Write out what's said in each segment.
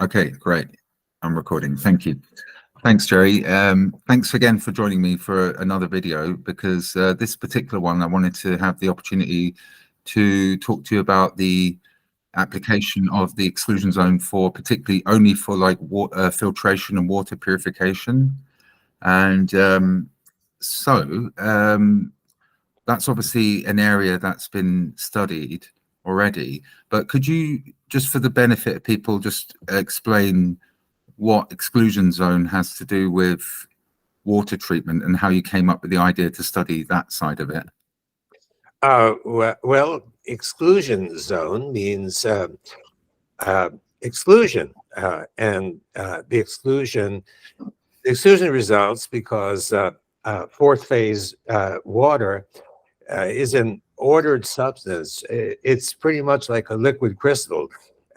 Okay, great. I'm recording. Thank you. Thanks, Jerry. Thanks again for joining me for another video, because this particular one, I wanted to have the opportunity to talk to you about the application of the exclusion zone for particularly only for like water filtration and water purification. And that's obviously an area that's been studied already, but could you, just for the benefit of people, just explain what exclusion zone has to do with water treatment and how you came up with the idea to study that side of it? Well, exclusion zone means exclusion, and the exclusion results because fourth phase water is an ordered substance. It's pretty much like a liquid crystal.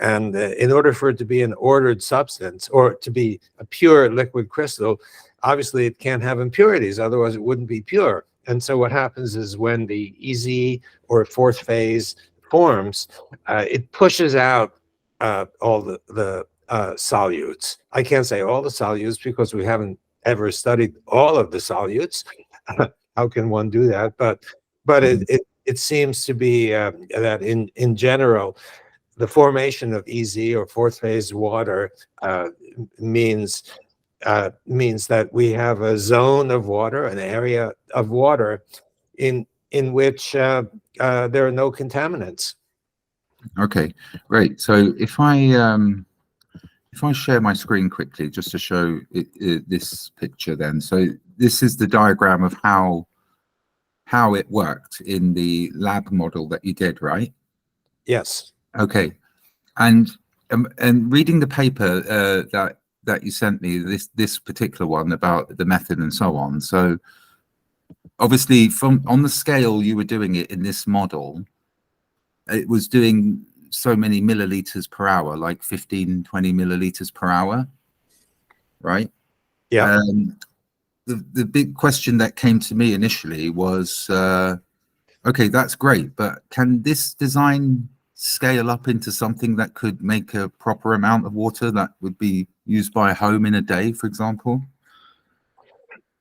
And in order for it to be an ordered substance, or to be a pure liquid crystal, obviously it can't have impurities, otherwise it wouldn't be pure. And so what happens is when the EZ or fourth phase forms, it pushes out all the solutes. I can't say all the solutes because we haven't ever studied all of the solutes. How can one do that? But it seems to be that in general, the formation of EZ or fourth phase water means that we have a zone of water, an area of water in which there are no contaminants. Okay, great. So if I share my screen quickly just to show this picture, then, so this is the diagram of how it worked in the lab model that you did, right? Yes. Okay, and reading the paper that you sent me, this particular one about the method and so on. So obviously, from on the scale you were doing it in this model, it was doing so many milliliters per hour, like 15, 20 milliliters per hour, right? Yeah. The big question that came to me initially was, okay, that's great, but can this design scale up into something that could make a proper amount of water that would be used by a home in a day, for example?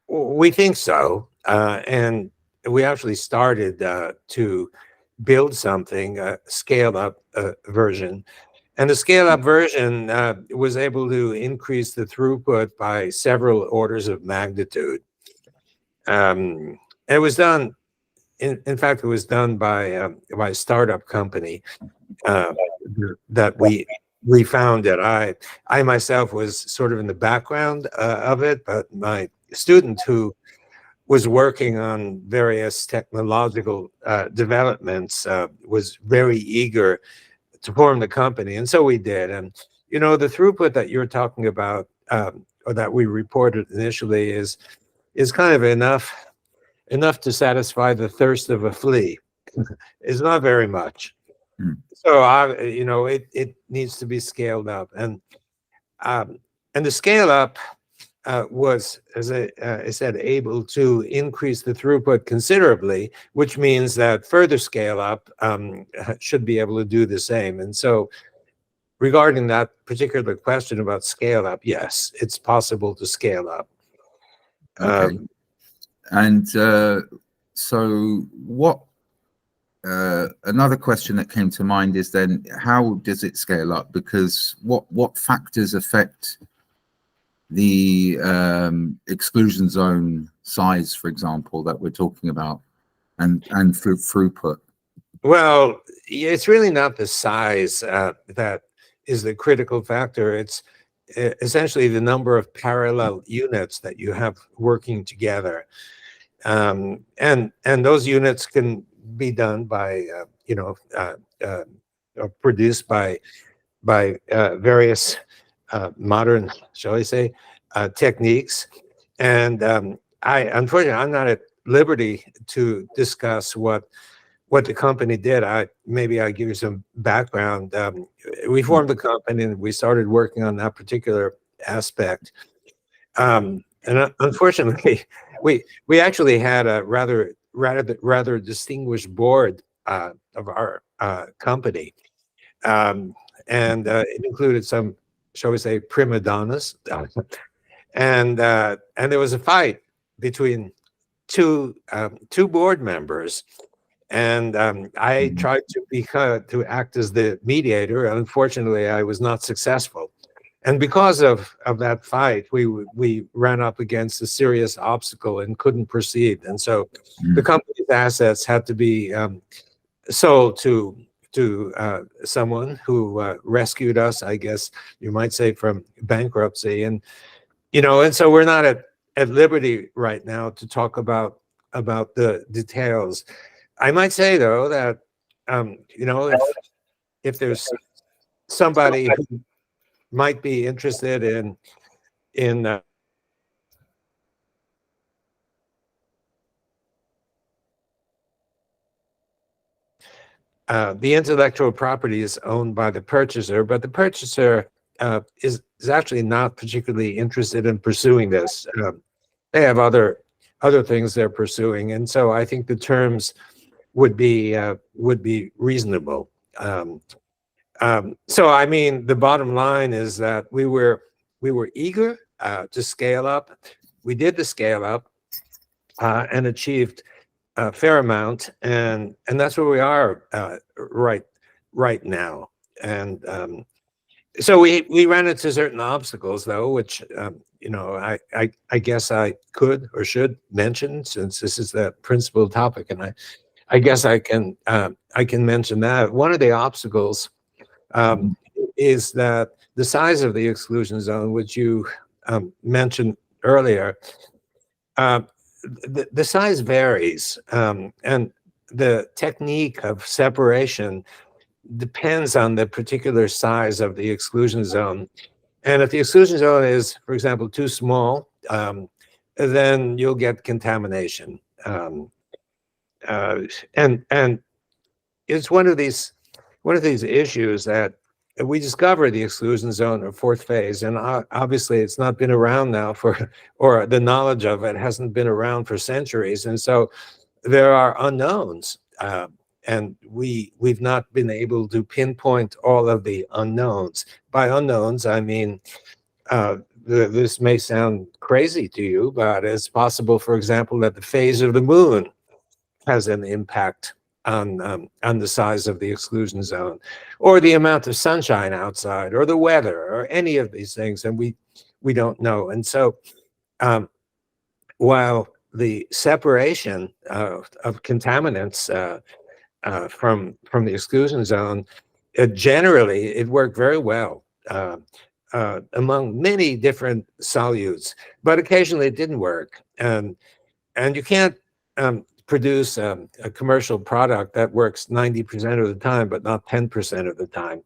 We think so. And we actually started to build something, a scaled up version. And the scaled up version was able to increase the throughput by several orders of magnitude. It was done, in fact, it was done by a startup company that we founded. I myself was sort of in the background of it, but my student who was working on various technological developments was very eager to form the company, and so we did. And you know, the throughput that you're talking about, or that we reported initially, is kind of enough to satisfy the thirst of a flea. It's not very much. So you know, it needs to be scaled up, and the scale up was, as I said, able to increase the throughput considerably, which means that further scale up should be able to do the same. And so regarding that particular question about scale up, yes, it's possible to scale up. Okay. And so what, another question that came to mind is then, how does it scale up? Because what factors affect the exclusion zone size, for example, that we're talking about, and throughput? Well, it's really not the size that is the critical factor. It's essentially the number of parallel units that you have working together, and those units can be done by you know, or produced by various modern, shall I say, techniques. And unfortunately, I'm not at liberty to discuss what the company did. Maybe I'll give you some background. We formed the company and we started working on that particular aspect. And unfortunately, we actually had a rather distinguished board of our company, and it included some shall we say, prima donnas, and there was a fight between two board members, and I tried to act as the mediator. Unfortunately, I was not successful, and because of that fight, we ran up against a serious obstacle and couldn't proceed, and so the company's assets had to be sold to someone who rescued us, I guess you might say, from bankruptcy. And and so we're not at liberty right now to talk about the details. I might say though that if there's somebody who might be interested in the intellectual property is owned by the purchaser, but the purchaser is actually not particularly interested in pursuing this. They have other things they're pursuing, and so I think the terms would be reasonable. So I mean, the bottom line is that we were eager to scale up. We did the scale up and achieved a fair amount, and that's where we are right now. And so we ran into certain obstacles, though, which I guess I could or should mention, since this is the principal topic, and I guess I can mention that one of the obstacles is that the size of the exclusion zone, which you mentioned earlier, the size varies, and the technique of separation depends on the particular size of the exclusion zone. And if the exclusion zone is, for example, too small, then you'll get contamination. And it's one of these issues that we discovered the exclusion zone or fourth phase, and obviously it's not been around now or the knowledge of it hasn't been around for centuries, and so there are unknowns, and we've not been able to pinpoint all of the unknowns. By unknowns, I mean this may sound crazy to you, but it's possible, for example, that the phase of the moon has an impact on the size of the exclusion zone, or the amount of sunshine outside, or the weather, or any of these things, and we don't know. And so while the separation of contaminants from the exclusion zone, generally it worked very well among many different solutes, but occasionally it didn't work, and you can't produce a commercial product that works 90% of the time, but not 10% of the time.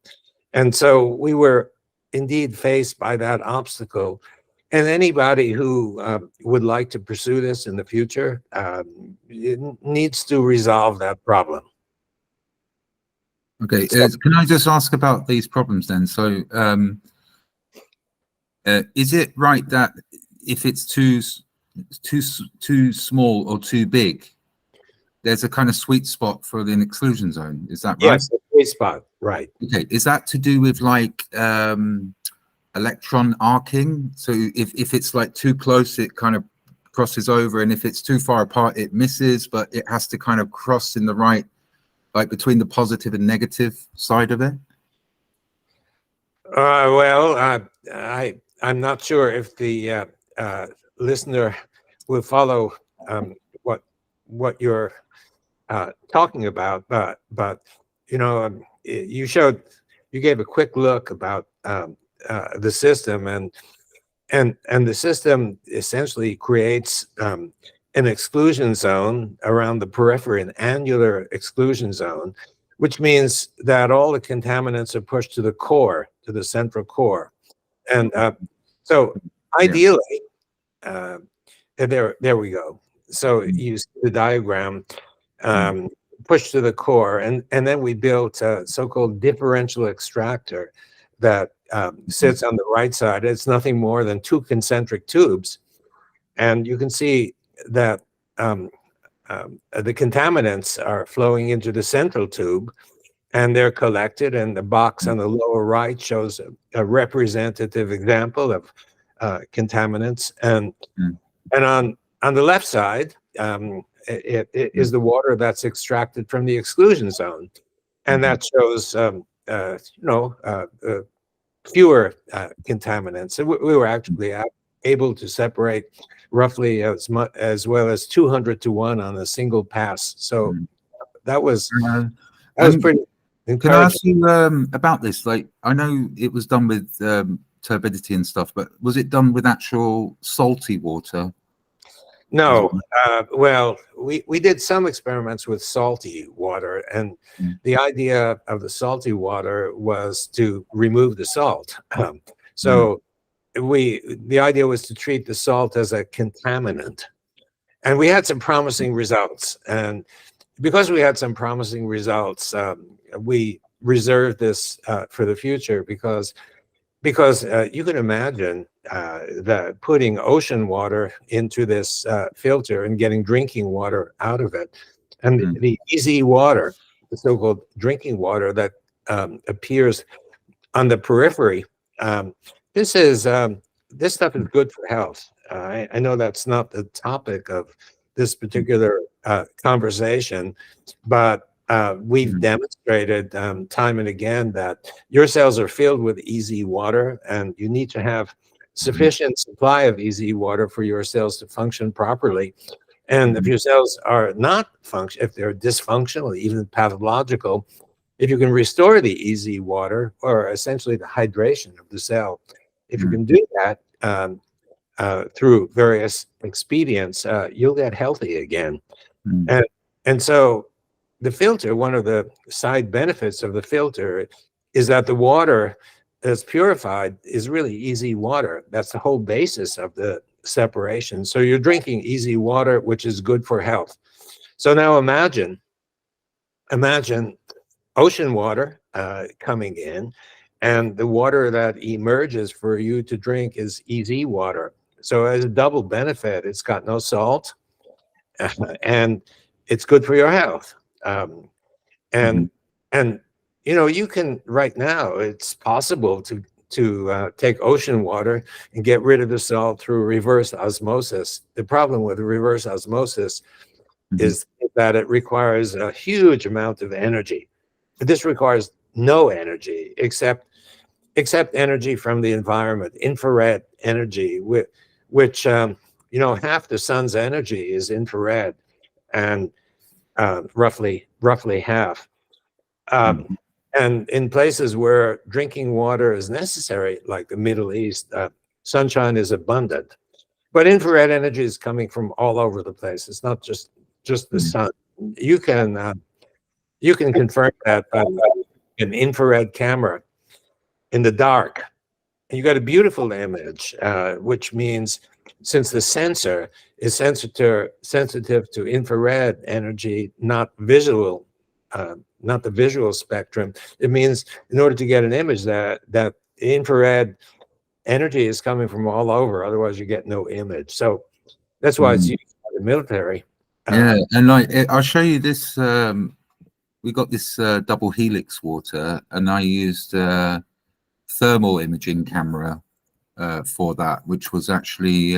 And so we were indeed faced by that obstacle. And anybody who would like to pursue this in the future needs to resolve that problem. Okay, can I just ask about these problems then? So is it right that if it's too small or too big, there's a kind of sweet spot for the exclusion zone? Is that right? Yes, the sweet spot, right. Okay, is that to do with like electron arcing? So if it's like too close, it kind of crosses over, and if it's too far apart, it misses, but it has to kind of cross in the right, like between the positive and negative side of it? Well, I'm not sure if the listener will follow what you're talking about, but you gave a quick look about the system, and the system essentially creates an exclusion zone around the periphery, an annular exclusion zone, which means that all the contaminants are pushed to the core, to the central core, and so ideally, there we go. So you see the diagram, pushed to the core, and then we built a so-called differential extractor that sits on the right side. It's nothing more than two concentric tubes, and you can see that the contaminants are flowing into the central tube, and they're collected, and the box on the lower right shows a representative example of contaminants, and on the left side it is the water that's extracted from the exclusion zone, and that shows fewer contaminants. And we were actually able to separate roughly as well as 200 to 1 on a single pass. So that was pretty encouraging. Can I ask you about this? Like, I know it was done with turbidity and stuff, but was it done with actual salty water? No. Well, we did some experiments with salty water, and the idea of the salty water was to remove the salt. So the idea was to treat the salt as a contaminant, and we had some promising results. And because we had some promising results, we reserved this for the future, because you can imagine that putting ocean water into this filter and getting drinking water out of it, and the easy water, the so-called drinking water that appears on the periphery. This stuff is good for health. I know that's not the topic of this particular conversation, but we've demonstrated time and again that your cells are filled with easy water, and you need to have sufficient supply of easy water for your cells to function properly. And if your cells are not if they're dysfunctional, even pathological, if you can restore the easy water, or essentially the hydration of the cell, if you can do that through various expedients, you'll get healthy again. And so the filter, one of the side benefits of the filter is that the water that's purified is really easy water. That's the whole basis of the separation. So you're drinking easy water, which is good for health. So now imagine ocean water coming in, and the water that emerges for you to drink is easy water. So as a double benefit, it's got no salt, and it's good for your health. And you can right now, it's possible to take ocean water and get rid of the salt through reverse osmosis. The problem with reverse osmosis is that it requires a huge amount of energy. But this requires no energy except energy from the environment, infrared energy, which half the sun's energy is infrared, and roughly half. And in places where drinking water is necessary, like the Middle East, sunshine is abundant. But infrared energy is coming from all over the place. It's not just the sun. You can confirm that by an infrared camera in the dark. And you got a beautiful image, which means since the sensor is sensitive to infrared energy, not visual, not the visual spectrum, it means in order to get an image that infrared energy is coming from all over. Otherwise, you get no image. So that's why it's used by the military. Yeah, and I'll show you this. We got this double helix water, and I used thermal imaging camera for that, which was actually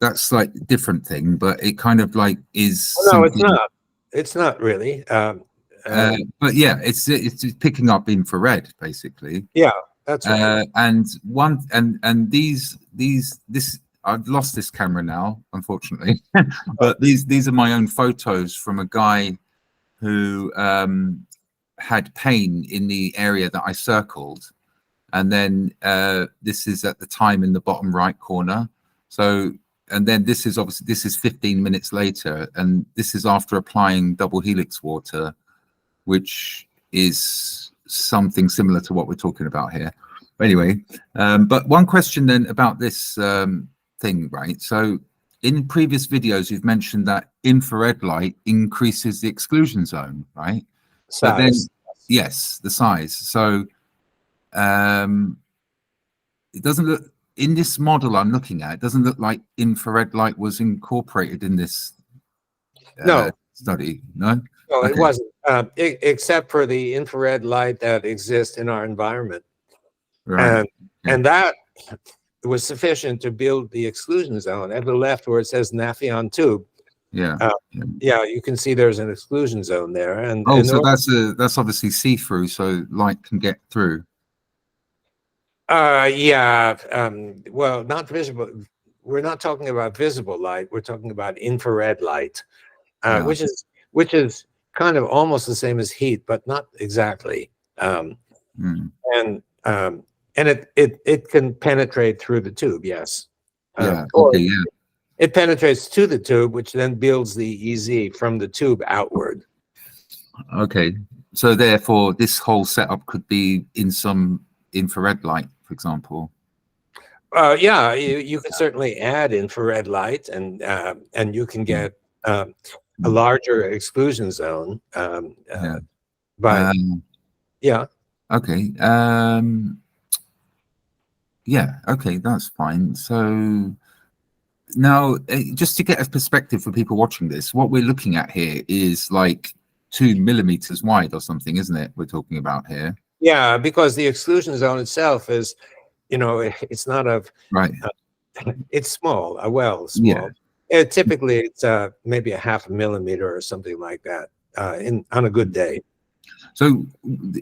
that's like a different thing, but it kind of like is. Oh, no, it's not. It's not really. But yeah, it's picking up infrared basically. Yeah, that's right. And these I've lost this camera now, unfortunately. But these are my own photos from a guy who had pain in the area that I circled, and then this is at the time in the bottom right corner. So, and then this is 15 minutes later, and this is after applying double helix water, which is something similar to what we're talking about here. Anyway, but one question then about this thing, right? So in previous videos, you've mentioned that infrared light increases the exclusion zone, right? Size. But then, yes, the size. So it doesn't look, in this model I'm looking at, it doesn't look like infrared light was incorporated in this no study, no? No, it Okay. wasn't, except for the infrared light that exists in our environment. Right. And that was sufficient to build the exclusion zone. At the left, where it says Nafion tube, Yeah. yeah, you can see there's an exclusion zone there. And Oh, so that's obviously see-through, so light can get through. Yeah, well, not visible. We're not talking about visible light. We're talking about infrared light, which is kind of almost the same as heat, but not exactly. And it can penetrate through the tube, yes. Yeah. Or Okay. Yeah. it penetrates to the tube, which then builds the EZ from the tube outward. Okay. So therefore, this whole setup could be in some infrared light, for example. Yeah, you can certainly add infrared light, and you can get a larger exclusion zone. But yeah. Okay. Yeah. Okay, that's fine. So now, just to get a perspective for people watching this, what we're looking at here is like 2 millimeters wide or something, isn't it? We're talking about here. Yeah, because the exclusion zone itself is, it's not a right. It's small, small. Yeah. Typically, it's maybe a 0.5 millimeter or something like that on a good day. So,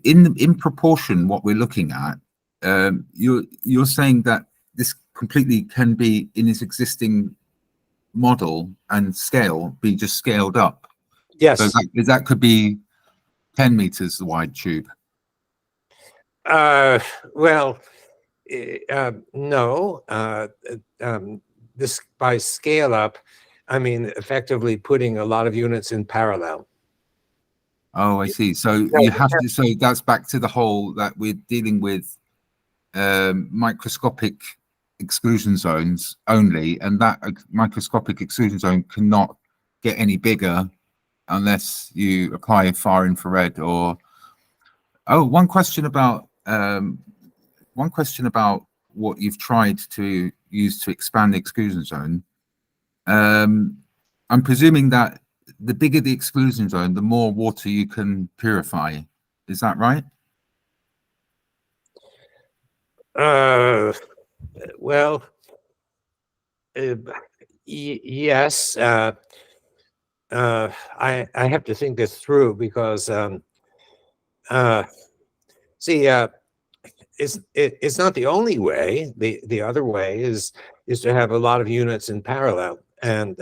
in proportion, what we're looking at, you're saying that this completely can be in its existing model and scale be just scaled up. Yes. So that could be 10 meters wide tube. Well, no. This by scale up, I mean effectively putting a lot of units in parallel. Oh, I see. So you have to. So that's back to the whole that we're dealing with microscopic exclusion zones only, and that microscopic exclusion zone cannot get any bigger unless you apply far infrared. Or one question about what you've tried to use to expand the exclusion zone. I'm presuming that the bigger the exclusion zone, the more water you can purify. Is that right? Well, yes. I have to think this through because see, it's not the only way. The other way is to have a lot of units in parallel, and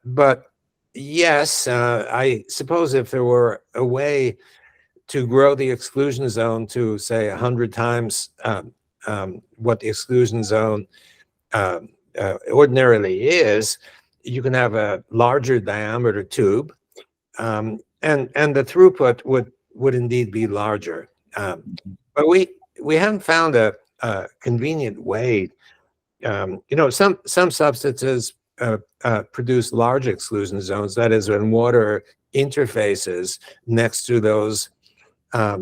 but yes, I suppose if there were a way to grow the exclusion zone to say 100 times what the exclusion zone ordinarily is, you can have a larger diameter tube, and the throughput would indeed be larger. But we haven't found a convenient way. Some substances produce large exclusion zones. That is, when water interfaces next to those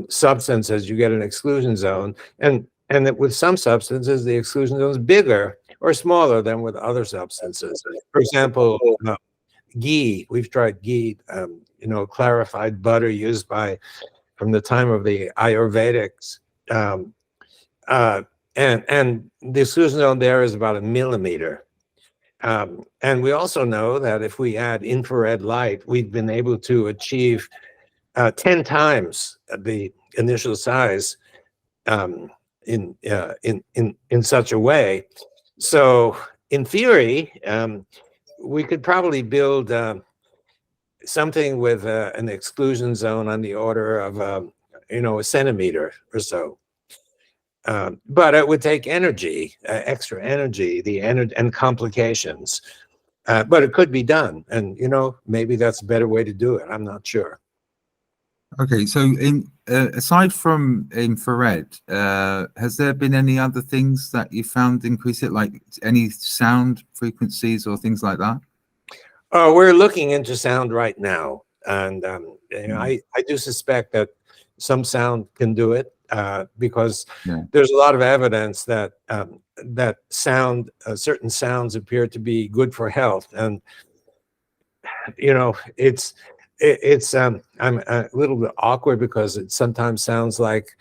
substances, you get an exclusion zone. And that with some substances, the exclusion zone is bigger or smaller than with other substances. For example, ghee. We've tried ghee, clarified butter used from the time of the Ayurvedics. And the exclusion zone there is about 1 millimeter. And we also know that if we add infrared light, we've been able to achieve 10 times the initial size in such a way. So in theory, we could probably build something with an exclusion zone on the order of a centimeter or so. But it would take energy, extra energy, and complications. But it could be done, and maybe that's a better way to do it. I'm not sure. Okay, so aside from infrared, has there been any other things that you found increase it, like any sound frequencies or things like that? We're looking into sound right now, and I do suspect that some sound can do it because there's a lot of evidence that that certain sounds appear to be good for health, and I'm a little bit awkward because it sometimes sounds like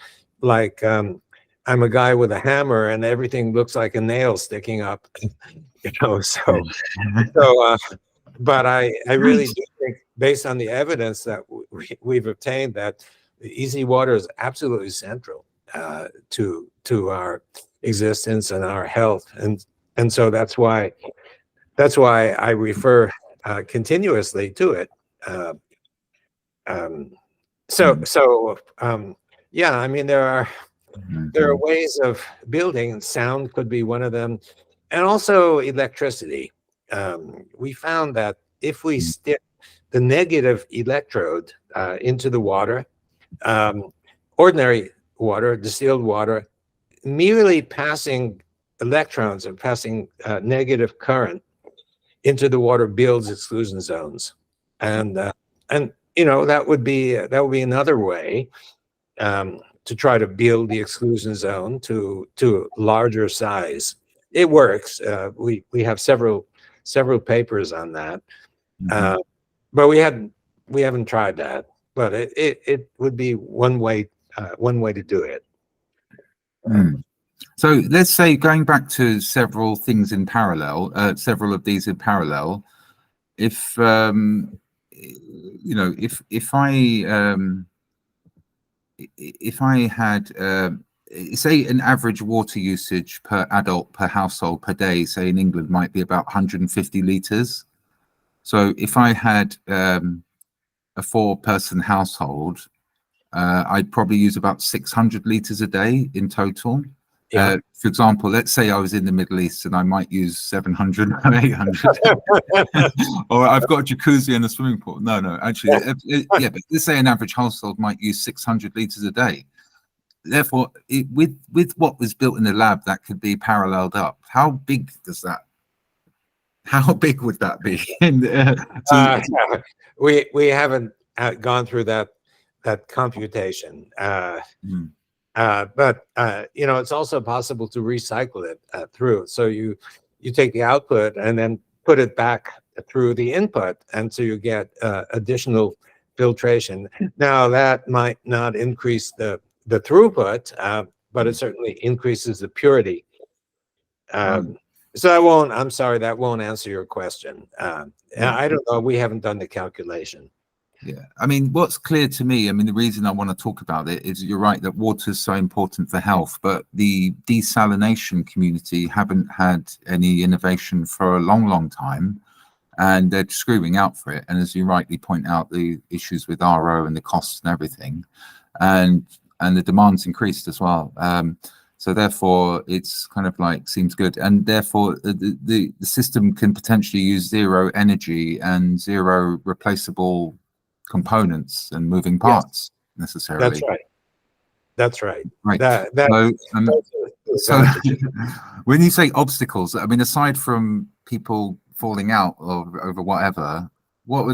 I'm a guy with a hammer and everything looks like a nail sticking up, so but I really do think, based on the evidence that we've obtained, that easy water is absolutely central to our existence and our health, and so that's why I refer continuously to it. Uh, um, yeah, I mean, there are ways of building, and sound could be one of them, and also electricity. We found that if we stick the negative electrode into the water, ordinary water, distilled water, merely passing electrons or passing negative current into the water builds exclusion zones, and that would be another way to try to build the exclusion zone to larger size. It works. We have several papers on that, but we haven't tried that. But it would be one way to do it. So let's say, going back to several things in parallel, several of these in parallel, if if I had say an average water usage per adult per household per day, say in England, might be about 150 liters. So if I had a 4-person household, I'd probably use about 600 liters a day in total. Yeah. For example, let's say I was in the Middle East and I might use 700 or 800. Or I've got a jacuzzi and a swimming pool. No, actually, yeah, but let's say an average household might use 600 liters a day. Therefore, with what was built in the lab, that could be paralleled up. How big would that be? We haven't gone through that computation. But it's also possible to recycle it through. So you take the output and then put it back through the input, and so you get additional filtration. Now, that might not increase the throughput, but it certainly increases the purity. So I'm sorry, that won't answer your question. I don't know. We haven't done the calculation. Yeah, I mean, what's clear to me, I mean, the reason I want to talk about it is, you're right that water is so important for health, but the desalination community haven't had any innovation for a long time, and they're screaming out for it. And as you rightly point out, the issues with RO and the costs and everything, and the demand's increased as well. So therefore, it's kind of like, seems good, and therefore the system can potentially use zero energy and zero replaceable components and moving parts necessarily. That's right. Right. So when you say obstacles, I mean, aside from people falling out over whatever, are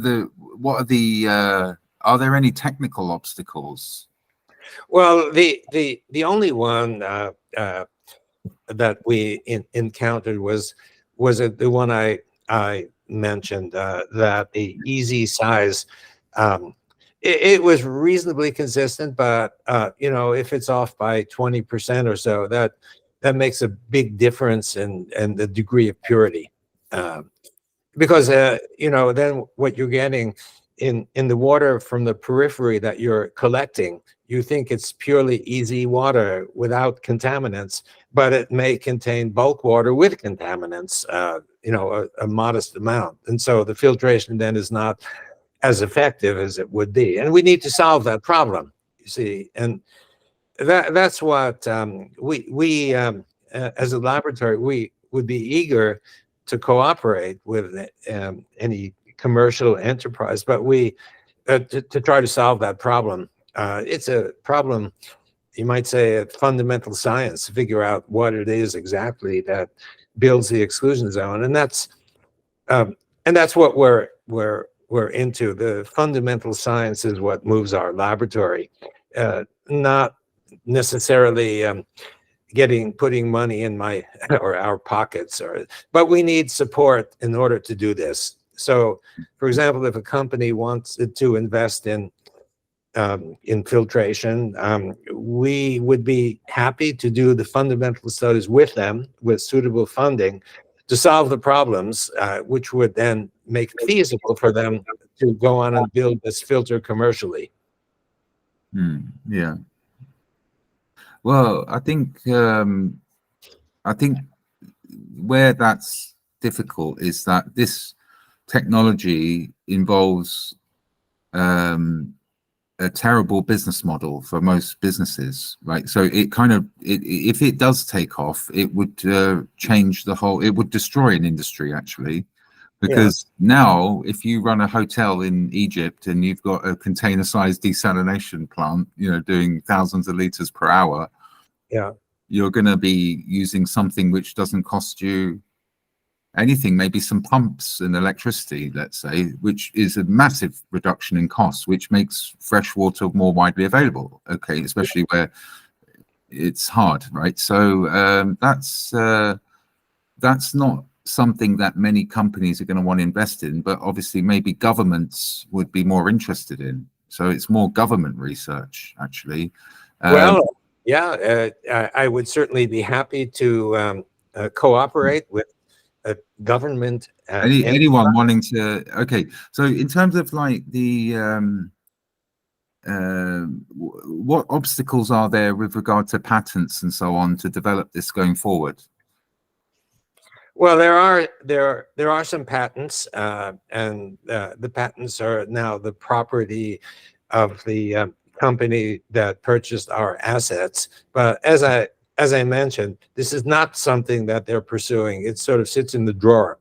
there any technical obstacles? Well, the only one that we encountered was the one I mentioned, that the easy size. It was reasonably consistent, but if it's off by 20% or so, that makes a big difference in the degree of purity, because then what you're getting in the water from the periphery that you're collecting, you think it's purely easy water without contaminants, but it may contain bulk water with contaminants, a modest amount, and so the filtration then is not as effective as it would be, and we need to solve that problem, you see. And that's what we as a laboratory, we would be eager to cooperate with any commercial enterprise, but we to try to solve that problem. It's a problem, you might say, a fundamental science, to figure out what it is exactly that builds the exclusion zone, and that's what we're into. The fundamental science is what moves our laboratory, not necessarily putting money in my or our pockets, but we need support in order to do this. So, for example, if a company wants to invest in filtration, we would be happy to do the fundamental studies with them with suitable funding to solve the problems, which would then make it feasible for them to go on and build this filter commercially. Yeah. Well, I think where that's difficult is that this technology involves a terrible business model for most businesses, right? So it kind of, if it does take off, it would change the whole, it would destroy an industry actually, because now if you run a hotel in Egypt and you've got a container-sized desalination plant, you know, doing thousands of liters per hour, you're going to be using something which doesn't cost you anything, maybe some pumps and electricity, let's say, which is a massive reduction in costs, which makes fresh water more widely available, okay, especially where it's hard, right? So that's not something that many companies are going to want to invest in, but obviously maybe governments would be more interested in. So it's more government research, actually. Well, yeah, I would certainly be happy to cooperate with a government. Anyone wanting to, okay. So in terms of like the, what obstacles are there with regard to patents and so on to develop this going forward? Well, there are some patents, and the patents are now the property of the company that purchased our assets. But as I mentioned, this is not something that they're pursuing. It sort of sits in the drawer.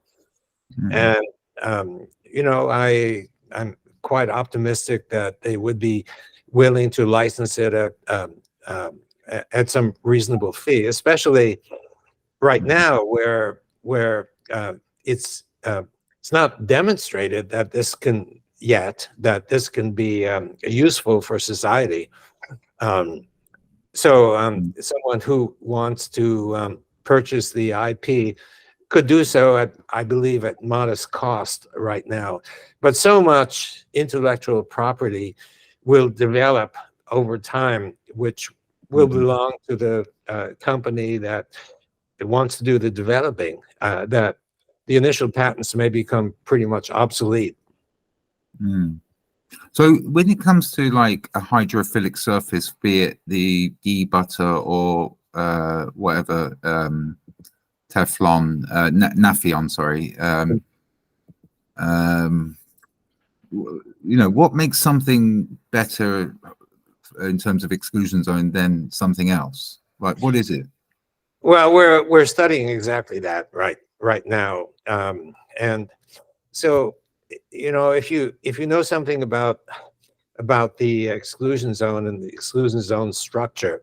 And you know, I'm quite optimistic that they would be willing to license it at some reasonable fee, especially right now where it's not demonstrated that this can be useful for society. Someone who wants to purchase the IP could do so at, I believe, at modest cost right now. But so much intellectual property will develop over time, which will belong to the company that wants to do the developing, that the initial patents may become pretty much obsolete. So when it comes to like a hydrophilic surface, be it the ghee butter or whatever, Teflon, Nafion, sorry, you know, what makes something better in terms of exclusion zone than something else? Like, what is it? Well, we're studying exactly that right now, and so, you know, if you know something about the exclusion zone and the exclusion zone structure,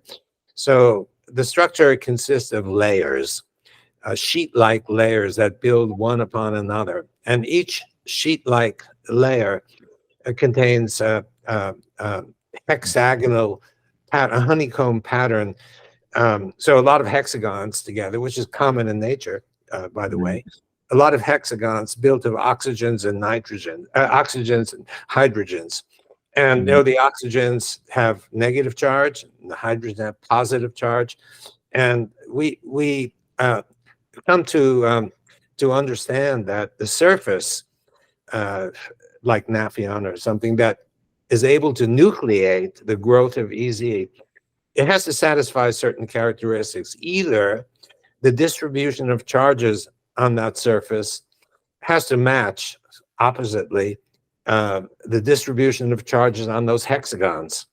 so the structure consists of layers, sheet-like layers that build one upon another, and each sheet-like layer contains a hexagonal a honeycomb pattern. So a lot of hexagons together, which is common in nature, by the way. A lot of hexagons built of oxygens and oxygens and hydrogens. And you know, the oxygens have negative charge, and the hydrogens have positive charge. And we come to understand that the surface, like Nafion or something that is able to nucleate the growth of EZ, it has to satisfy certain characteristics. Either the distribution of charges on that surface has to match oppositely the distribution of charges on those hexagons.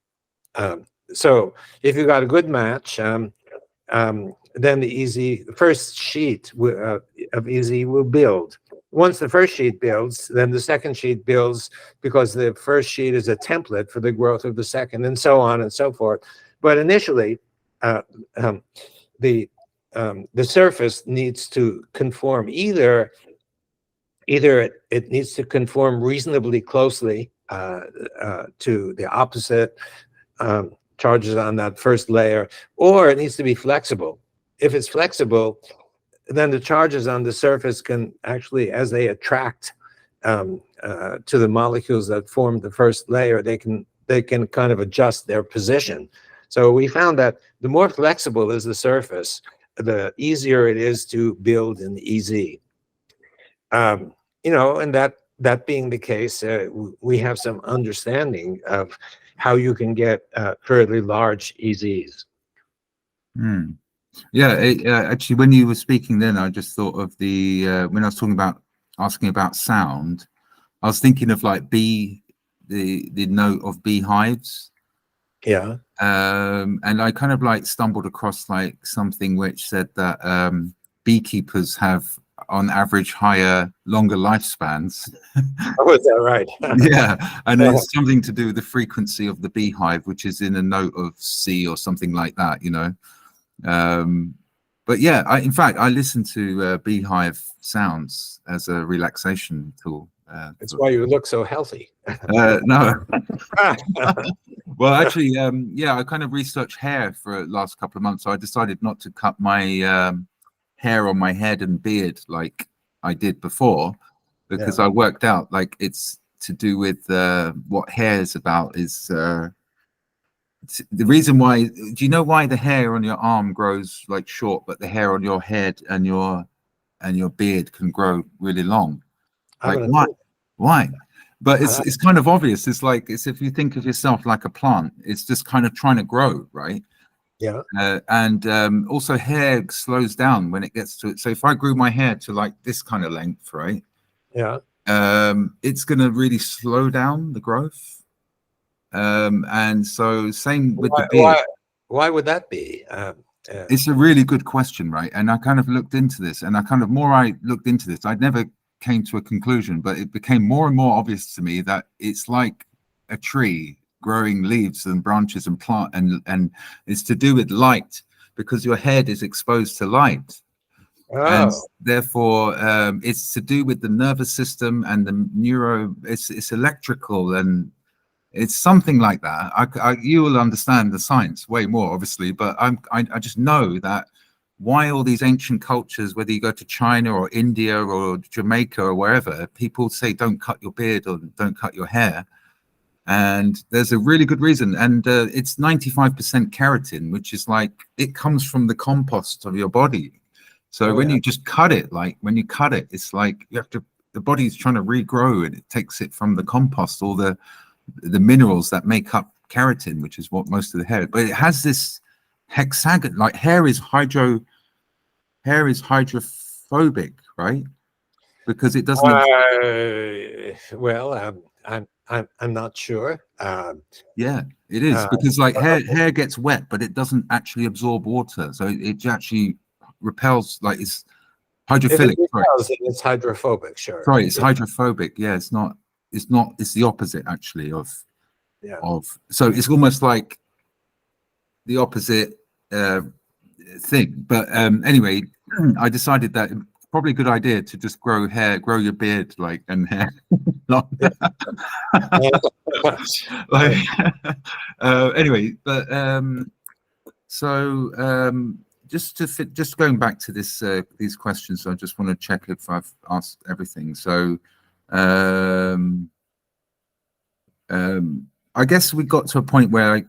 So if you got a good match, then the first sheet of EZ will build. Once the first sheet builds, then the second sheet builds, because the first sheet is a template for the growth of the second, and so on and so forth. But initially, the surface needs to conform. Either it needs to conform reasonably closely to the opposite charges on that first layer, or it needs to be flexible. If it's flexible, then the charges on the surface can actually, as they attract to the molecules that form the first layer, they can kind of adjust their position. So we found that the more flexible is the surface, the easier it is to build in EZ. And that being the case, we have some understanding of how you can get fairly large EZs. Yeah, actually, when you were speaking then, I just thought of the when I was asking about sound, I was thinking of like the note of beehives. Yeah. And I kind of like stumbled across like something which said that beekeepers have on average longer lifespans. Oh, is that right? Yeah, and it's something to do with the frequency of the beehive, which is in a note of C or something like that, But yeah, in fact, I listen to beehive sounds as a relaxation tool. That's why you look so healthy. No. Well, actually, yeah, I kind of researched hair for the last couple of months. So I decided not to cut my hair on my head and beard like I did before, because I worked out like it's to do with what hair is about is the reason why. Do you know why the hair on your arm grows like short, but the hair on your head and your beard can grow really long? Like why? But it's kind of obvious. It's like if you think of yourself like a plant, it's just kind of trying to grow, right? Yeah. And also hair slows down when it gets to it. So if I grew my hair to like this kind of length, right? Yeah. It's going to really slow down the growth. And so same with the beard. Why would that be? It's a really good question, right? And I kind of looked into this, and more I looked into this, I'd never came to a conclusion, but it became more and more obvious to me that it's like a tree growing leaves and branches and plant, and it's to do with light, because your head is exposed to light. And therefore it's to do with the nervous system and the it's electrical, and it's something like that. You will understand the science way more, obviously, but I just know that why all these ancient cultures, whether you go to China or India or Jamaica or wherever, people say don't cut your beard or don't cut your hair. And there's a really good reason. And it's 95% keratin, which is like, it comes from the compost of your body. So when you just cut it, like when you cut it, it's like the body's trying to regrow, and it takes it from the compost, all the minerals that make up keratin, which is what most of the hair, but it has this hexagon, like hair is hydrophobic, right? Because it doesn't. Well, I'm not sure. Yeah, it is, because like hair gets wet, but it doesn't actually absorb water, so it actually repels. Like it's hydrophilic. It's hydrophobic. Sure. Sorry, it's hydrophobic. Yeah, it's not. It's the opposite actually of. So it's almost like the opposite thing. But anyway, I decided that it's probably a good idea to just grow your beard and hair. Anyway, but just going back to these questions, I just want to check if I've asked everything. So I guess we got to a point where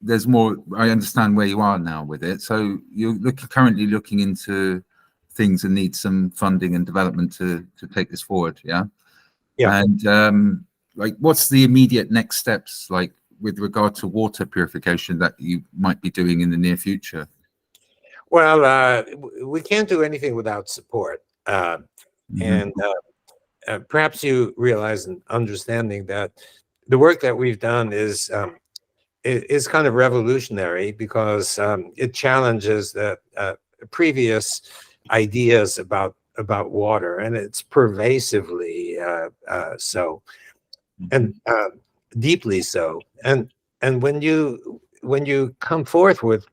there's more. I understand where you are now with it. So you're currently looking into things and need some funding and development to take this forward. Yeah. And what's the immediate next steps with regard to water purification that you might be doing in the near future? Well, we can't do anything without support. And perhaps you realize and understanding that the work that we've done is kind of revolutionary, because it challenges the previous ideas about water, and it's pervasively so, and deeply so. And when you come forth with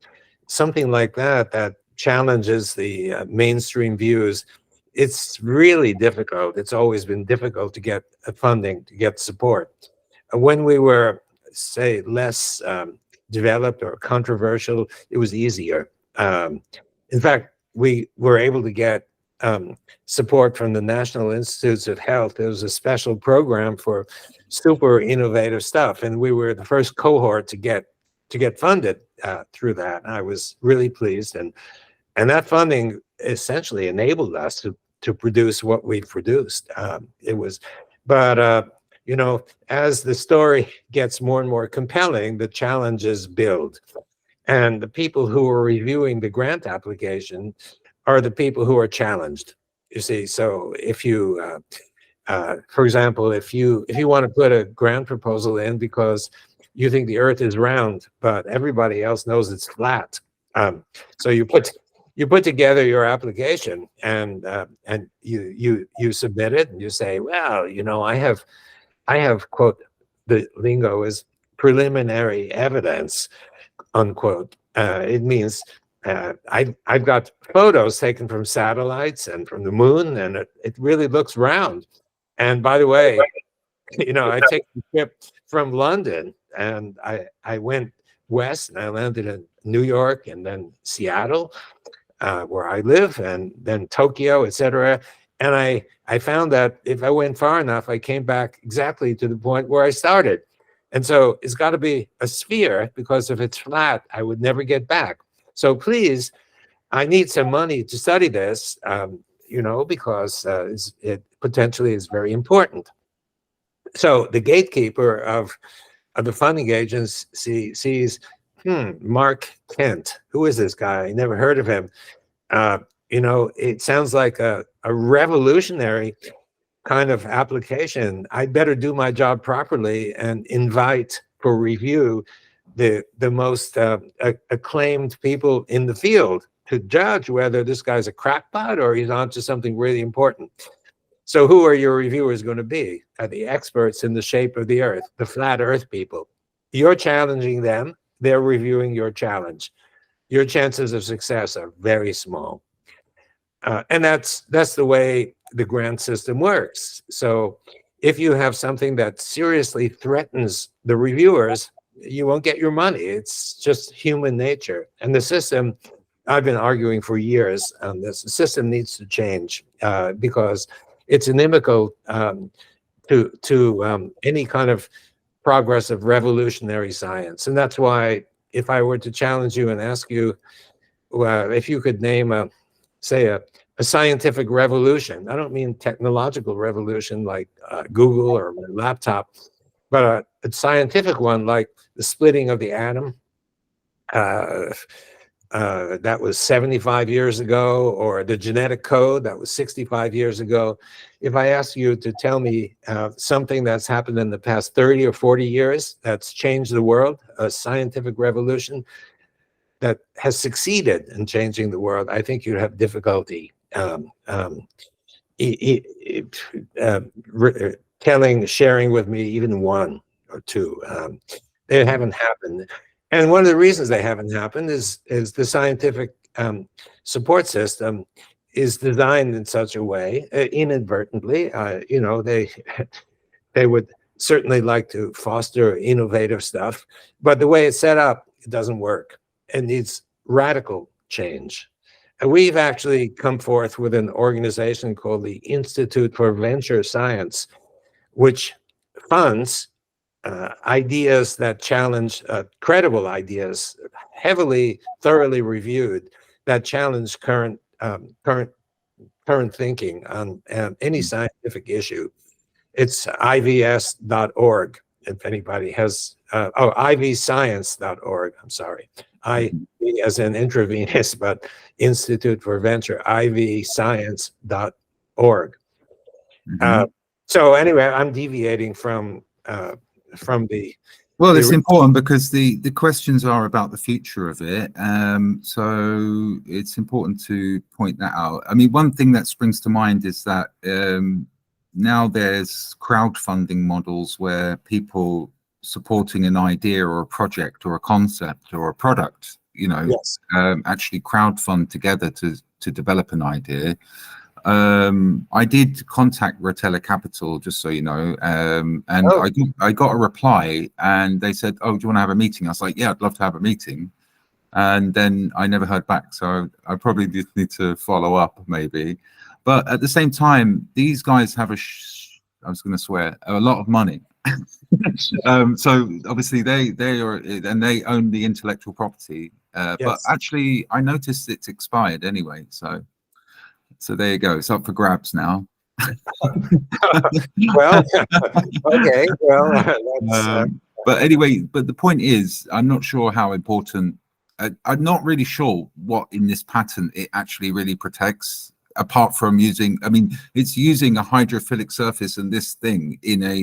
something like that challenges the mainstream views, it's really difficult. It's always been difficult to get funding, to get support. When we were, say, less developed or controversial, it was easier. In fact, we were able to get support from the National Institutes of Health. There was a special program for super innovative stuff, and we were the first cohort to get funded through that. And I was really pleased, and that funding essentially enabled us to produce what we produced. It was, but you know, as the story gets more and more compelling, the challenges build, and the people who are reviewing the grant application are the people who are challenged. You see, so if you, for example, if you want to put a grant proposal in because you think the Earth is round, but everybody else knows it's flat, so you put together your application and you submit it and you say, well, you know, I have quote, the lingo is preliminary evidence, unquote. It means I've got photos taken from satellites and from the moon, and it really looks round. And by the way, you know, I take a trip from London, and I went west, and I landed in New York, and then Seattle, where I live, and then Tokyo, etc. And I found that if I went far enough, I came back exactly to the point where I started. And so it's got to be a sphere, because if it's flat, I would never get back. So please, I need some money to study this, you know, because it potentially is very important. So the gatekeeper of the funding agency sees, Mark Kent, who is this guy? I never heard of him. You know, it sounds like a revolutionary kind of application. I'd better do my job properly and invite for review the most acclaimed people in the field to judge whether this guy's a crackpot or he's onto something really important. So who are your reviewers going to be? The experts in the shape of the Earth, the flat Earth people. You're challenging them. They're reviewing your challenge. Your chances of success are very small. And that's the way the grant system works. So if you have something that seriously threatens the reviewers, you won't get your money. It's just human nature. And the system, I've been arguing for years on this, the system needs to change because it's inimical to any kind of progress of revolutionary science. And that's why if I were to challenge you and ask you if you could name say a scientific revolution, I don't mean technological revolution like Google or my laptop, but a scientific one like the splitting of the atom, that was 75 years ago, or the genetic code, that was 65 years ago. If I ask you to tell me something that's happened in the past 30 or 40 years that's changed the world, a scientific revolution that has succeeded in changing the world, I think you'd have difficulty sharing with me even one or two. They haven't happened. And one of the reasons they haven't happened is the scientific support system is designed in such a way, inadvertently, you know, they would certainly like to foster innovative stuff, but the way it's set up, it doesn't work. It needs radical change. And we've actually come forth with an organization called the Institute for Venture Science, which funds ideas that challenge credible ideas, heavily, thoroughly reviewed, that challenge current thinking on any scientific issue. It's ivs.org. If anybody has, ivscience.org. I'm sorry. IV as in intravenous, but Institute for Venture, ivscience.org. So anyway, I'm deviating from the. Well, it's important because the questions are about the future of it. So it's important to point that out. I mean, one thing that springs to mind is that now there's crowdfunding models where people supporting an idea or a project or a concept or a product, you know, yes, actually crowdfund together to develop an idea. I did contact Rella Capital, just so you know, and I got a reply, and they said, "Oh, do you want to have a meeting?" I was like, "Yeah, I'd love to have a meeting," and then I never heard back. So I probably just need to follow up, maybe. But at the same time, these guys have I was going to swear, a lot of money. So obviously they are, and they own the intellectual property. But Yes. actually, I noticed it's expired anyway. So there you go. It's up for grabs now. Well, okay. Well, that's, but anyway, but the point is, I'm not sure how important. I'm not really sure what in this patent it actually really protects, apart from using. I mean, it's using a hydrophilic surface and this thing in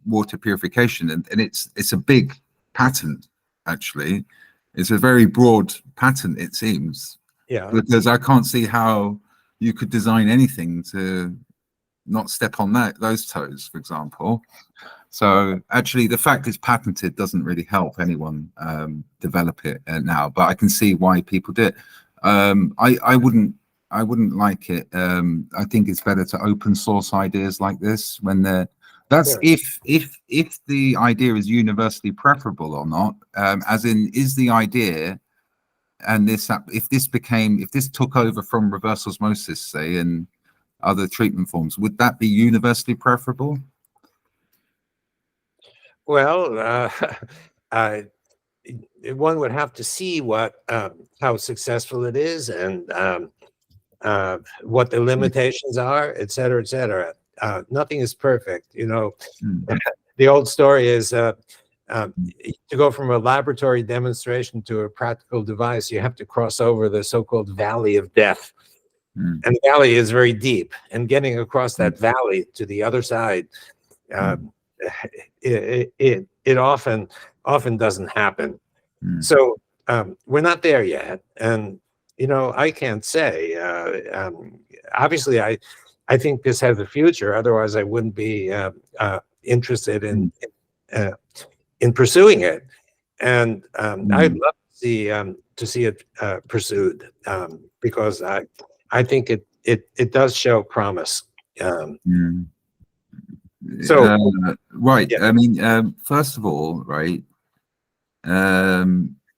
water purification, and it's a big patent. Actually, it's a very broad patent, it seems. yeah. Because I can't see how you could design anything to not step on those toes, for example. So actually, the fact it's patented doesn't really help anyone develop it now. But I can see why people do it. I wouldn't like it. I think it's better to open source ideas like this when they're. That's Sure. if the idea is universally preferable or not. As in, is the idea and if this took over from reverse osmosis, say, and other treatment forms, would that be universally preferable? Well, one would have to see how successful it is, and what the limitations are, et cetera, et cetera. Nothing is perfect, you know. The old story is to go from a laboratory demonstration to a practical device, you have to cross over the so-called valley of death. And the valley is very deep, and getting across that valley to the other side, it often doesn't happen. So we're not there yet, and you know, I can't say. Obviously, I think this has a future. Otherwise, I wouldn't be interested in pursuing it. And I'd love to see it pursued, because I think it does show promise. So right. Yeah. I mean, first of all, right.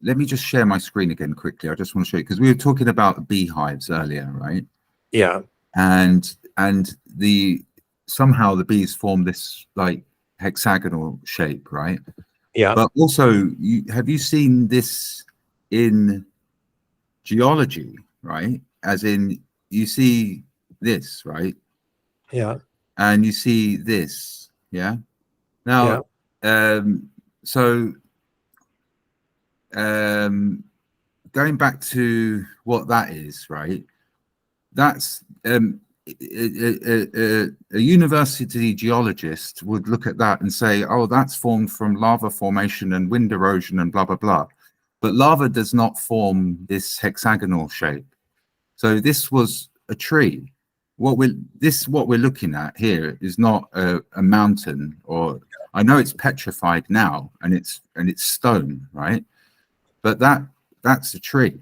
Let me just share my screen again quickly. I just want to show you, because we were talking about beehives earlier, right? Yeah. And somehow the bees form this like hexagonal shape, right? Yeah. But also, have you seen this in geology, right? As in, you see this, right? Yeah. And you see this, yeah? Now, so going back to what that is, right? That's a university geologist would look at that and say, oh, that's formed from lava formation and wind erosion and blah, blah, blah. But lava does not form this hexagonal shape. So this was a tree. What we're looking at here is not a mountain, or I know it's petrified now and it's stone, right? But that's a tree.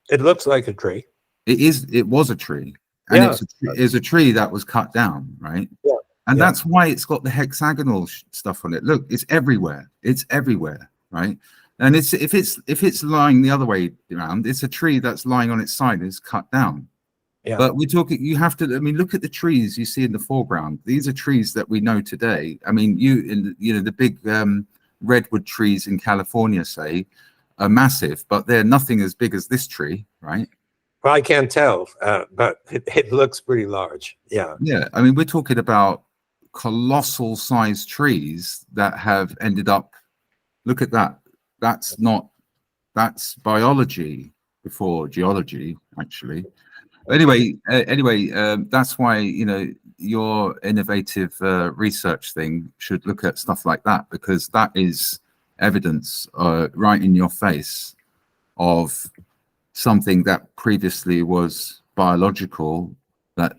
It looks like a tree. It was a tree, and Yeah. it's a tree that was cut down, right? Yeah. And Yeah. that's why it's got the hexagonal stuff on it. Look, it's everywhere, right? And if it's lying the other way around, it's a tree that's lying on its side and it's cut down. Yeah. But we're talking, you have to, I mean, look at the trees you see in the foreground. These are trees that we know today. I mean, the big redwood trees in California, say, are massive, but they're nothing as big as this tree, right? Well, I can't tell, but it looks pretty large. Yeah. Yeah. I mean, we're talking about colossal sized trees that have ended up, look at that. That's biology before geology, actually. Anyway, that's why, your innovative research thing should look at stuff like that, because that is evidence right in your face of something that previously was biological that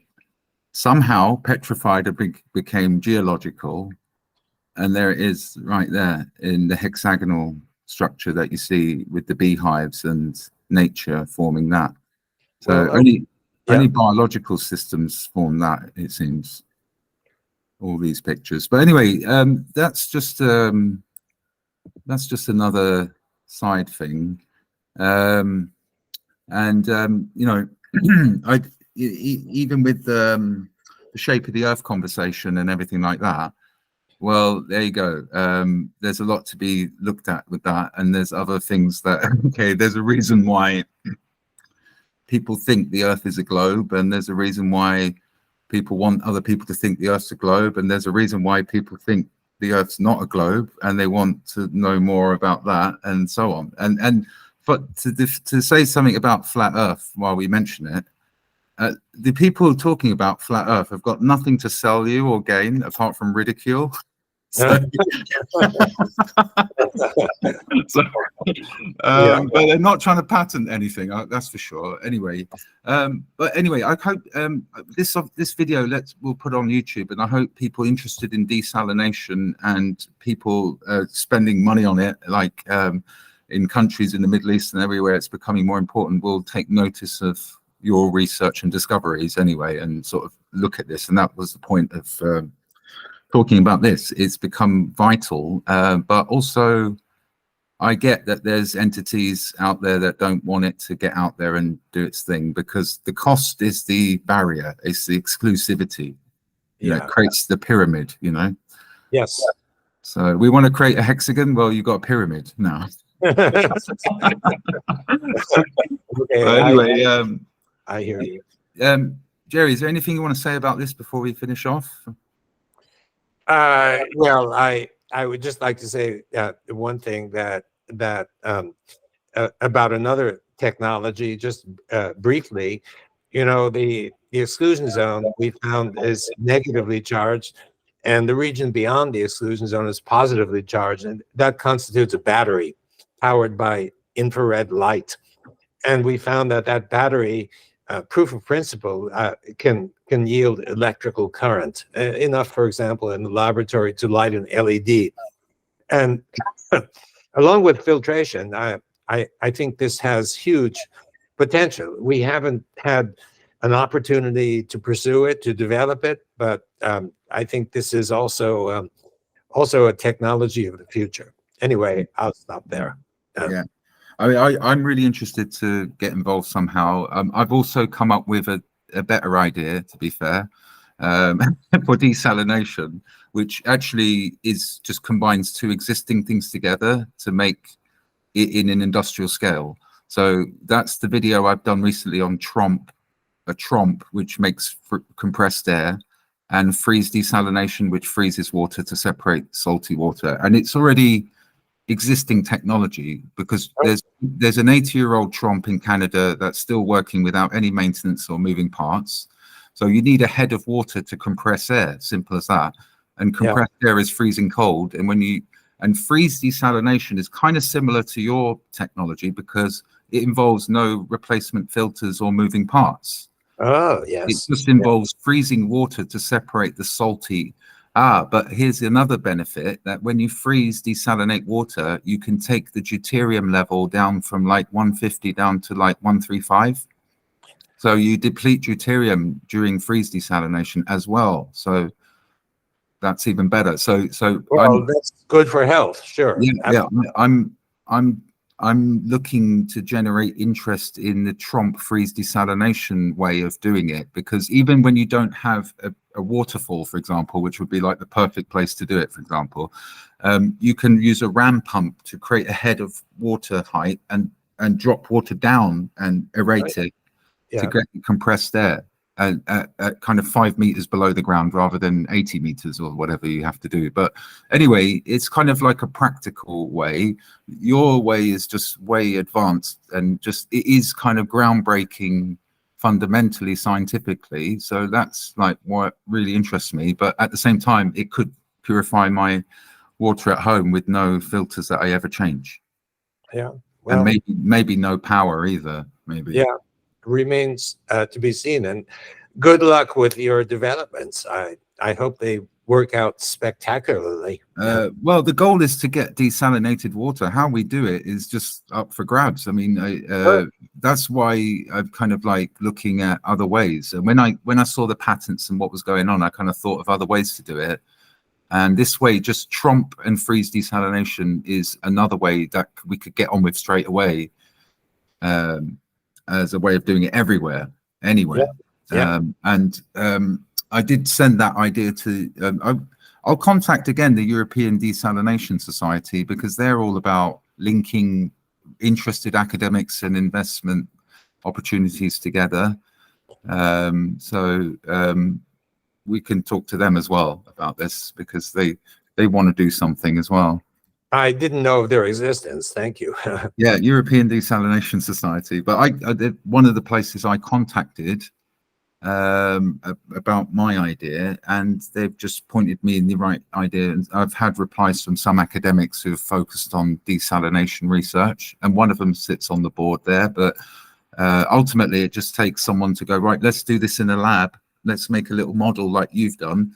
somehow petrified and became geological. And there it is right there in the hexagonal structure that you see with the beehives and nature forming that. So only biological systems form that, it seems, all these pictures. But anyway, that's just another side thing. I even with the shape of the earth conversation and everything like that, well, there you go. There's a lot to be looked at with that, and there's other things that okay, there's a reason why people think the earth is a globe, and there's a reason why people want other people to think the earth's a globe, and there's a reason why people think the earth's not a globe, and they want to know more about that, and so on. But to say something about flat earth while we mention it, the people talking about flat earth have got nothing to sell you or gain apart from ridicule. So, but they're not trying to patent anything, that's for sure. Anyway, but anyway, I hope this video we'll put on YouTube, and I hope people interested in desalination and people spending money on it, like in countries in the Middle East and everywhere it's becoming more important, will take notice of your research and discoveries anyway, and sort of look at this. And that was the point of talking about this. It's become vital, but also I get that there's entities out there that don't want it to get out there and do its thing, because the cost is the barrier, it's the exclusivity. It creates the pyramid, Yes. So we want to create a hexagon, well, you've got a pyramid now. Okay, anyway, I hear you. Jerry, is there anything you want to say about this before we finish off? Well, I would just like to say one thing that about another technology, just briefly. The exclusion zone we found is negatively charged, and the region beyond the exclusion zone is positively charged, and that constitutes a battery powered by infrared light. And we found that battery, proof of principle, can yield electrical current, enough, for example, in the laboratory to light an LED. And along with filtration, I think this has huge potential. We haven't had an opportunity to pursue it, to develop it, but I think this is also a technology of the future. Anyway, I'll stop there. Yeah. I mean, I'm really interested to get involved somehow. I've also come up with a better idea, to be fair, for desalination, which actually just combines two existing things together to make it in an industrial scale. So that's the video I've done recently on a tromp, which makes compressed air, and freeze desalination, which freezes water to separate salty water. And it's already existing technology, because there's an 80-year-old tromp in Canada that's still working without any maintenance or moving parts. So you need a head of water to compress air, simple as that. And compressed air is freezing cold. And freeze desalination is kind of similar to your technology, because it involves no replacement filters or moving parts. Oh, yes. It just involves freezing water to separate the salty. But here's another benefit, that when you freeze desalinate water, you can take the deuterium level down from like 150 down to like 135. So you deplete deuterium during freeze desalination as well. So that's even better. So well, that's good for health, sure. Yeah. I'm looking to generate interest in the tromp freeze desalination way of doing it, because even when you don't have a waterfall, for example, which would be like the perfect place to do it, for example, you can use a ram pump to create a head of water height and drop water down and aerate it to get compressed air at kind of 5 meters below the ground rather than 80 meters or whatever you have to do. But anyway, it's kind of like a practical way. Your way is just way advanced, and just it is kind of groundbreaking fundamentally, scientifically. So that's like what really interests me. But at the same time, it could purify my water at home with no filters that I ever change. Yeah. Well, and maybe no power either, maybe. Yeah. Remains to be seen, and good luck with your developments. I hope they work out spectacularly. Well, the goal is to get desalinated water. How we do it is just up for grabs. I mean, that's why I'm kind of like looking at other ways. And when I saw the patents and what was going on, I kind of thought of other ways to do it. And this way, just tromp and freeze desalination is another way that we could get on with straight away. As a way of doing it everywhere, anywhere. Yeah. I did send that idea to, I'll contact again the European Desalination Society, because they're all about linking interested academics and investment opportunities together. We can talk to them as well about this, because they want to do something as well. I didn't know of their existence. Thank you. Yeah, European Desalination Society. But one of the places I contacted about my idea, and they've just pointed me in the right idea. And I've had replies from some academics who have focused on desalination research, and one of them sits on the board there. But ultimately, it just takes someone to go, right, let's do this in a lab. Let's make a little model like you've done.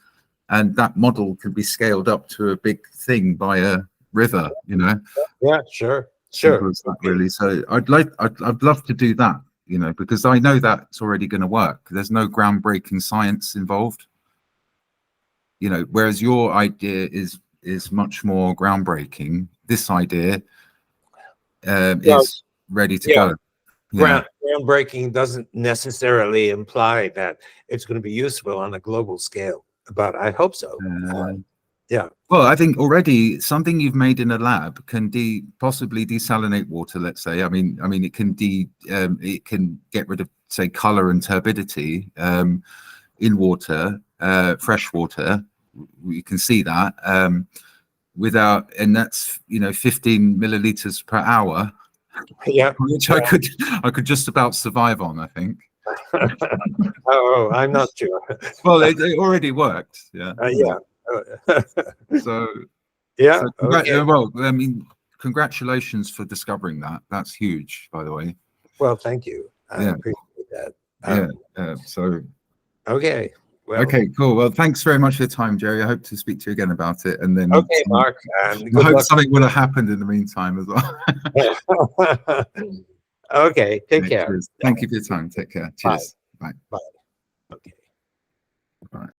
And that model can be scaled up to a big thing by a river, you know. Yeah, sure. Simple as that, really. So I'd love to do that, you know, because I know that's already going to work. There's no groundbreaking science involved, you know, whereas your idea is much more groundbreaking. This idea is ready to go. Groundbreaking doesn't necessarily imply that it's going to be useful on a global scale, but I hope so. Yeah. Well, I think already something you've made in a lab can possibly desalinate water. Let's say, I mean, it can it can get rid of, say, color and turbidity in water, fresh water. You can see that and that's, you know, 15 milliliters per hour. Yeah, which I could just about survive on, I think. Oh, I'm not sure. Well, it already worked. Yeah. So yeah. Well, I mean, congratulations for discovering that. That's huge, by the way. Well, thank you. I appreciate that. So. Okay. Well, okay, cool. Well, thanks very much for your time, Jerry. I hope to speak to you again about it. And then, okay, Mark. I hope something will have happened in the meantime as well. Okay, take care. Cheers. Thank you for your time. Take care. Cheers. Bye. Bye. Okay. Bye.